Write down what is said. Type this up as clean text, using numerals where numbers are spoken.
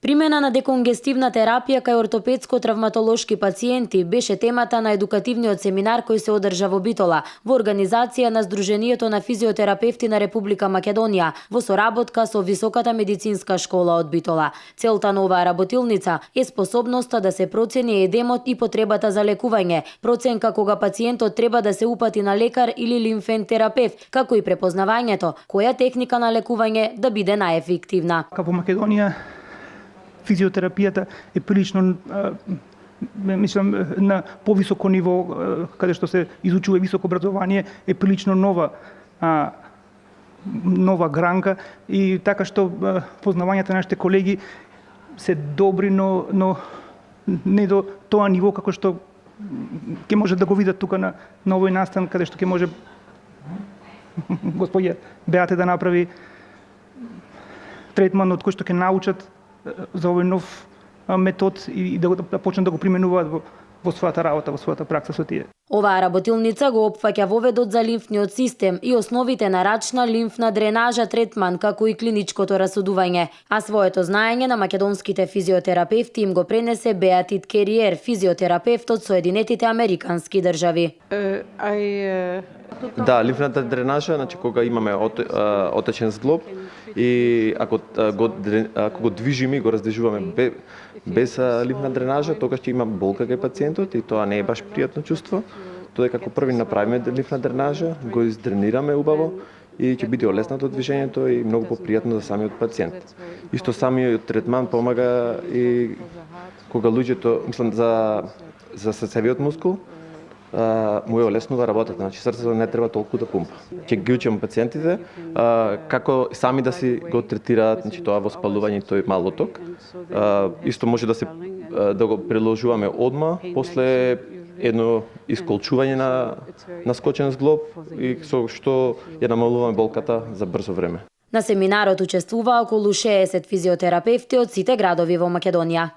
Примена на деконгестивна терапија кај ортопедско-травматолошки пациенти беше темата на едукативниот семинар кој се одржа во Битола, во организација на Сдруженијето на физиотерапевти на Република Македонија, во соработка со Високата медицинска школа од Битола. Целта на оваа работилница е способноста да се процени едемот и потребата за лекување, проценка кога пациентот треба да се упати на лекар или лимфен терапевт, како и препознавањето која техника на лекување да биде најефективна. Во Македонија физиотерапијата е прилично мислам на повисоко ниво, каде што се изучува високо образование, е прилично нова гранка и така што познавањата на нашите колеги се добри, но не до тоа ниво како што ќе може да го видат тука на овој настан, каде што ќе може господја Беате да направи третман од кој што ќе научат за овој нов метод и да почнат да го применуваат во својата работа, во својата пракса со тие. Оваа работилница го опфаќа воведот за лимфниот систем и основите на рачна лимфна дренажа третман, како и клиничкото расудување. А своето знаење на македонските физиотерапевти им го пренесе Беатит Кериер, физиотерапевт од Соединетите Американски држави. Да, лимфната дренажа, значи кога имаме отечен зглоб и ако го движиме и го раздвижуваме без лимфна дренажа, тогаш ќе има болка кај пациентот и тоа не е баш пријатно чувство. Додека како први направиме лимфна дренажа, го издренираме убаво и ќе биде олеснато движењето и многу попријатно за самиот пациент. Исто самиот третман помага и кога луѓето, мислам за срцевиот мускул, му е олеснува работата, значи срцето не треба толку да пумпа. Ќе ги учам пациентите како сами да си го третираат, значи тоа воспалување тој малоток. Исто може да го приложуваме одма после едно исколчување на скочен зглоб и со што ја намалуваме болката за брзо време. На семинарот учествуваа околу 60 физиотерапевти од сите градови во Македонија.